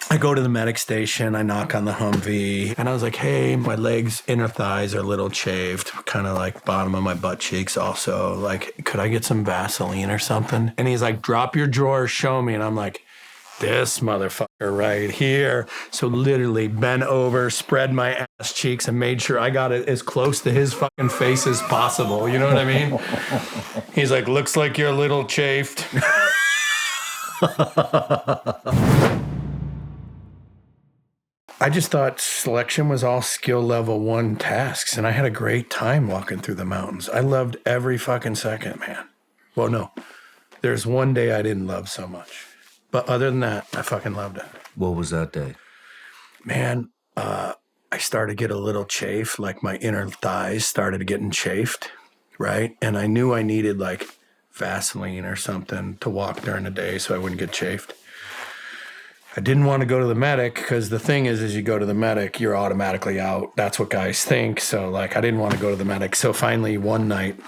I go to the medic station, I knock on the Humvee, and I was like, hey, my legs, inner thighs are a little shaved, kind of like bottom of my butt cheeks also. Like, could I get some Vaseline or something? And he's like, drop your drawers, show me. And I'm like, this motherfucker right here. So literally bent over, spread my ass cheeks, and made sure I got it as close to his fucking face as possible. You know what I mean? He's like, looks like you're a little chafed. I just thought selection was all skill level 1 tasks, and I had a great time walking through the mountains. I loved every fucking second, man. Well, no, there's one day I didn't love so much. But other than that, I fucking loved it. What was that day? Man, I started to get a little chafe, like my inner thighs started getting chafed, right? And I knew I needed like Vaseline or something to walk during the day so I wouldn't get chafed. I didn't want to go to the medic because the thing is you go to the medic, you're automatically out. That's what guys think. So like, I didn't want to go to the medic. So finally one night,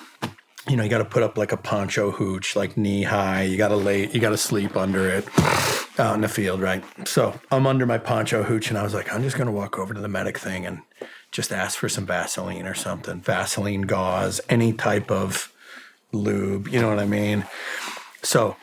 you know, you got to put up like a poncho hooch, like knee high. You got to sleep under it out in the field, right? So I'm under my poncho hooch and I was like, I'm just going to walk over to the medic thing and just ask for some Vaseline or something. Vaseline, gauze, any type of lube, you know what I mean? So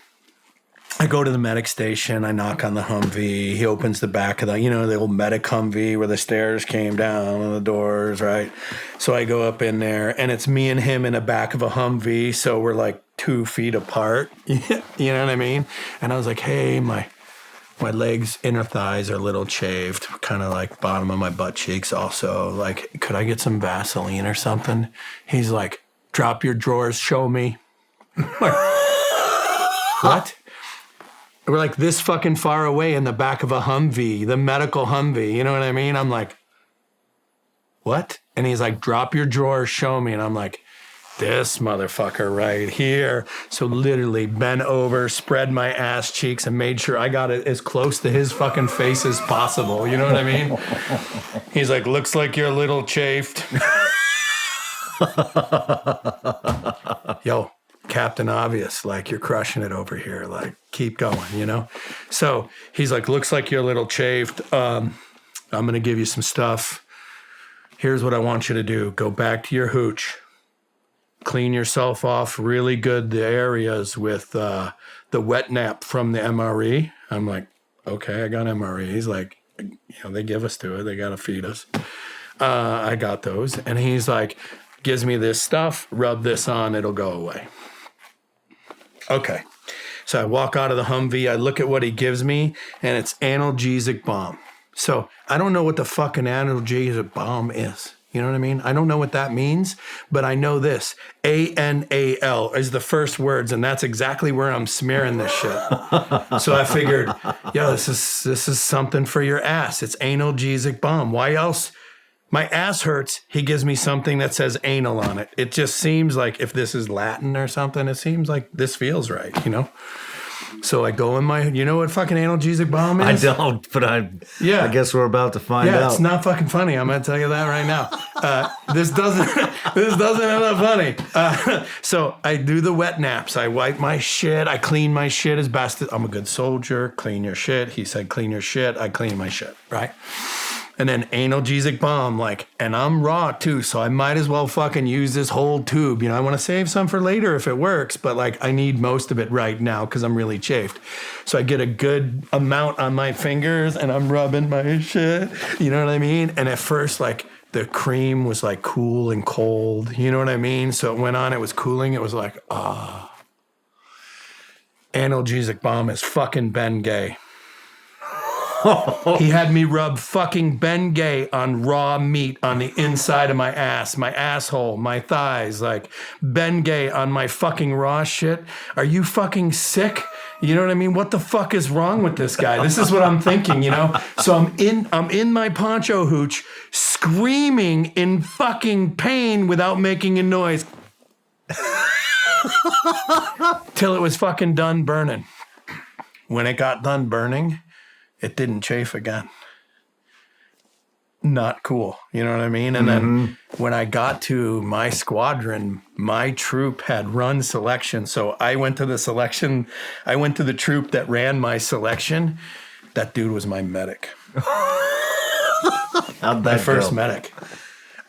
I go to the medic station, I knock on the Humvee, he opens the back of the old medic Humvee where the stairs came down and the doors, right? So I go up in there and it's me and him in the back of a Humvee, so we're like 2 feet apart, you know what I mean? And I was like, hey, my legs, inner thighs are a little shaved, kind of like bottom of my butt cheeks also. Like, could I get some Vaseline or something? He's like, drop your drawers, show me. What? We're like this fucking far away in the back of a Humvee, the medical Humvee. You know what I mean? I'm like, what? And he's like, drop your drawers, show me. And I'm like, this motherfucker right here. So literally bent over, spread my ass cheeks, and made sure I got it as close to his fucking face as possible. You know what I mean? He's like, looks like you're a little chafed. Yo. Captain Obvious, like you're crushing it over here, like keep going, you know? So he's like, looks like you're a little chafed. I'm going to give you some stuff. Here's what I want you to do. Go back to your hooch. Clean yourself off really good the areas with the wet nap from the MRE. I'm like, okay, I got MRE. He's like, they give us to it. They got to feed us. I got those. And he's like, gives me this stuff, rub this on, it'll go away. Okay, so I walk out of the Humvee, I look at what he gives me, and it's analgesic balm. So I don't know what the fucking analgesic balm is. You know what I mean? I don't know what that means, but I know this. ANAL is the first words, and that's exactly where I'm smearing this shit. So I figured, this is something for your ass. It's analgesic balm. Why else? My ass hurts. He gives me something that says anal on it. It just seems like if this is Latin or something, it seems like this feels right, you know? So I go in you know what fucking analgesic balm is? I don't, but I guess we're about to find out. Yeah, it's not fucking funny. I'm going to tell you that right now. This doesn't end up funny. So I do the wet naps. I wipe my shit. I clean my shit as best as I'm a good soldier. Clean your shit. He said, clean your shit. I clean my shit, right? And then analgesic balm, and I'm raw too, so I might as well fucking use this whole tube. I want to save some for later if it works, but I need most of it right now because I'm really chafed. So I get a good amount on my fingers and I'm rubbing my shit, you know what I mean? And at first, the cream was cool and cold, you know what I mean? So it went on, it was cooling, it was analgesic balm is fucking Bengay. He had me rub fucking Bengay on raw meat on the inside of my ass, my asshole, my thighs, Bengay on my fucking raw shit. Are you fucking sick? You know what I mean? What the fuck is wrong with this guy? This is what I'm thinking, So I'm in my poncho hooch screaming in fucking pain without making a noise. Till it was fucking done burning. When it got done burning, it didn't chafe again. Not cool. You know what I mean? And then when I got to my squadron, my troop had run selection. So I went to the troop that ran my selection. That dude was my medic. How'd that My first go? medic.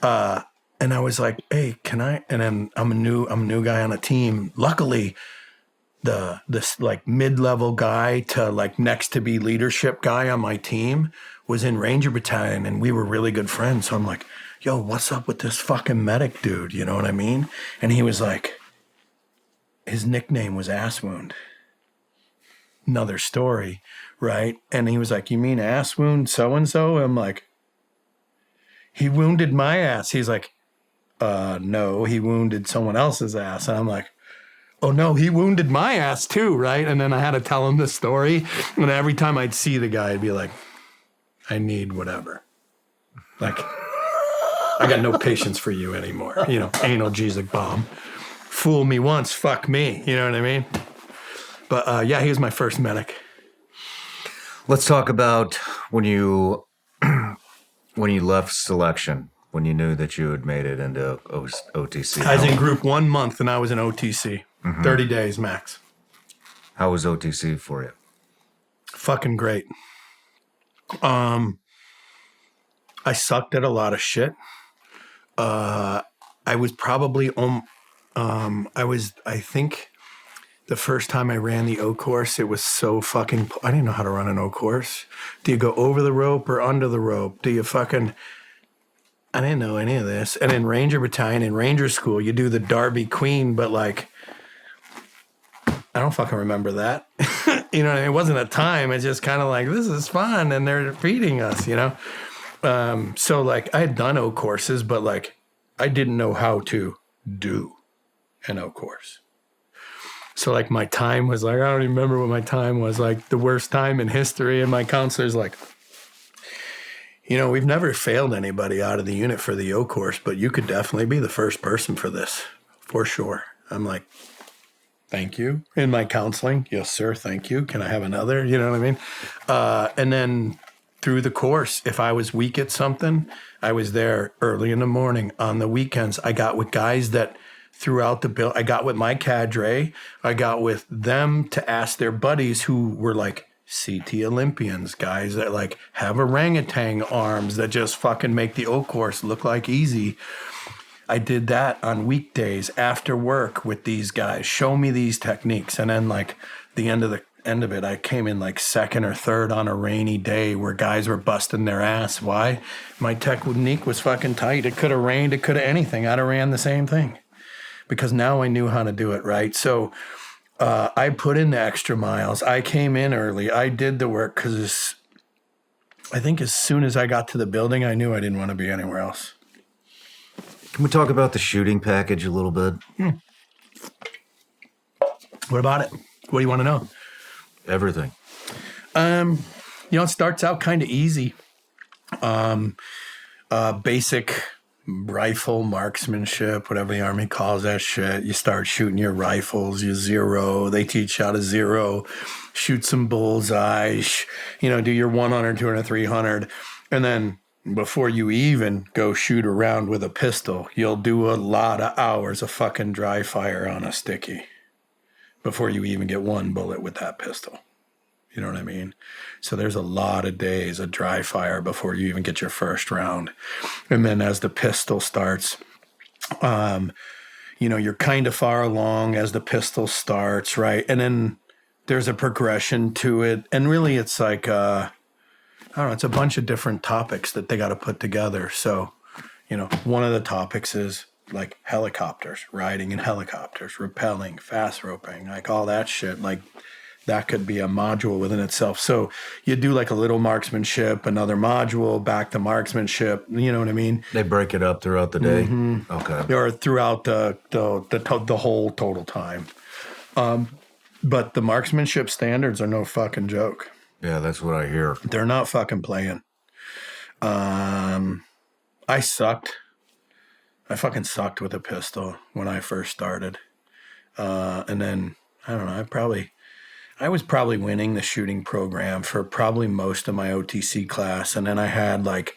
And I was like, hey, can I? And then I'm a new guy on a team. Luckily, this like mid-level guy to like next to be leadership guy on my team was in Ranger Battalion, and we were really good friends. So I'm like, yo, what's up with this fucking medic dude? You know what I mean? And he was like, his nickname was Ass Wound. Another story, right? And he was like, you mean ass wound so-and-so? I'm like, he wounded my ass. He's like, no, he wounded someone else's ass. And I'm like, oh no, he wounded my ass too, right? And then I had to tell him the story. And every time I'd see the guy, I'd be like, I need whatever. Like, I got no patience for you anymore. Analgesic bomb. Fool me once, fuck me. You know what I mean? But yeah, he was my first medic. Let's talk about when you left selection, when you knew that you had made it into OTC. I was in group 1 month and I was in OTC. 30 days max. How was OTC for you? Fucking great. I sucked at a lot of shit. I was probably I think the first time I ran the O course, it was so fucking, I didn't know how to run an O course. Do you go over the rope or under the rope? Do you fucking, I didn't know any of this. And in Ranger Battalion, in Ranger School, you do the Darby Queen, but like, I don't fucking remember that. You know what I mean? It wasn't a time. It's just kind of like, this is fun and they're feeding us, you know? So like I had done O courses, but like I didn't know how to do an O course. So like my time was like, I don't even remember what my time was, like the worst time in history. And my counselor's like, you know, we've never failed anybody out of the unit for the O course, but you could definitely be the first person for this, for sure. I'm like, thank you. In my counseling, yes, sir, thank you. Can I have another? You know what I mean? And then through the course, if I was weak at something, I was there early in the morning. On the weekends, I got with guys that throughout the bill, I got with my cadre. I got with them to ask their buddies who were like CT Olympians, guys that like have orangutan arms that just fucking make the O course look like easy. I did that on weekdays after work with these guys. Show me these techniques. And then like the end of it, I came in like second or third on a rainy day where guys were busting their ass. Why? My technique was fucking tight. It could have rained. It could have anything. I'd have ran the same thing because now I knew how to do it, right? So I put in the extra miles. I came in early. I did the work because I think as soon as I got to the building, I knew I didn't want to be anywhere else. Can we talk about the shooting package a little bit? What about it? What do you want to know? Everything. It starts out kind of easy. Basic rifle marksmanship, whatever the Army calls that shit. You start shooting your rifles, you zero. They teach you how to zero, shoot some bullseye, do your 100, 200, 300. And then before you even go shoot around with a pistol, you'll do a lot of hours of fucking dry fire on a sticky before you even get one bullet with that pistol. You know what I mean? So there's a lot of days of dry fire before you even get your first round. And then as the pistol starts, you're kind of far along as the pistol starts, right? And then there's a progression to it. And really it's like, I don't know, it's a bunch of different topics that they got to put together. So, one of the topics is like helicopters, riding in helicopters, rappelling, fast roping, like all that shit. Like that could be a module within itself. So you do like a little marksmanship, another module, back to marksmanship. You know what I mean? They break it up throughout the day. Mm-hmm. Okay. Or throughout the whole total time. But the marksmanship standards are no fucking joke. Yeah, that's what I hear. They're not fucking playing. I sucked. I fucking sucked with a pistol when I first started. And then, I don't know, I was probably winning the shooting program for probably most of my OTC class. And then I had like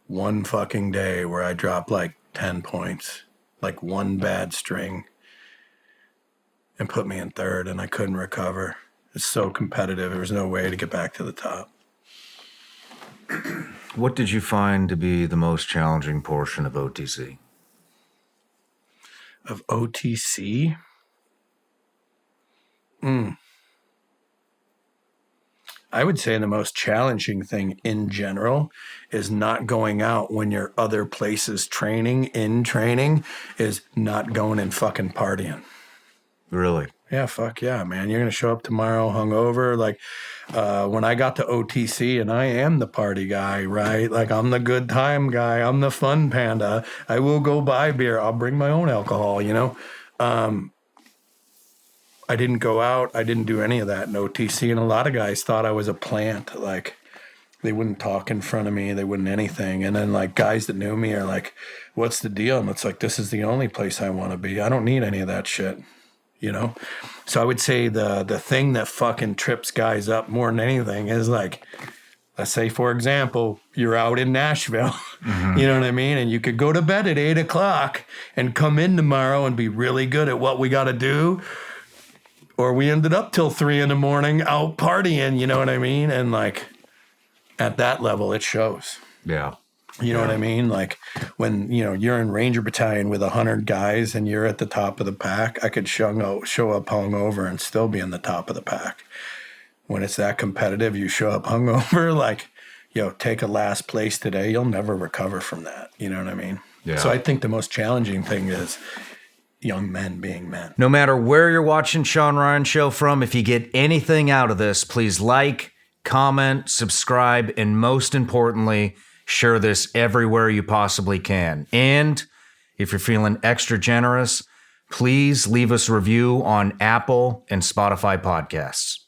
one fucking day where I dropped like 10 points, like one bad string, and put me in third, and I couldn't recover. It's so competitive. There was no way to get back to the top. What did you find to be the most challenging portion of OTC? Of OTC? I would say the most challenging thing in general is not going out when you're other places training, is not going and fucking partying. Really? Yeah, fuck yeah, man. You're going to show up tomorrow hungover. Like when I got to OTC, and I am the party guy, right? Like I'm the good time guy. I'm the fun panda. I will go buy beer. I'll bring my own alcohol, you know? I didn't go out. I didn't do any of that in OTC. And a lot of guys thought I was a plant. Like they wouldn't talk in front of me. They wouldn't anything. And then like guys that knew me are like, what's the deal? And it's like, this is the only place I want to be. I don't need any of that shit. You know? So I would say the thing that fucking trips guys up more than anything is like, let's say, for example, you're out in Nashville, you know what I mean? And you could go to bed at 8 o'clock and come in tomorrow and be really good at what we got to do. Or we ended up till 3 a.m. out partying, you know what I mean? And like at that level, it shows. Yeah. You know what I mean? Like when, you're in Ranger Battalion with 100 guys and you're at the top of the pack, I could show up hungover and still be in the top of the pack. When it's that competitive, you show up hungover, like, take a last place today, you'll never recover from that. You know what I mean? Yeah. So I think the most challenging thing is young men being men. No matter where you're watching Shawn Ryan Show from, if you get anything out of this, please like, comment, subscribe, and most importantly, share this everywhere you possibly can. And if you're feeling extra generous, please leave us a review on Apple and Spotify podcasts.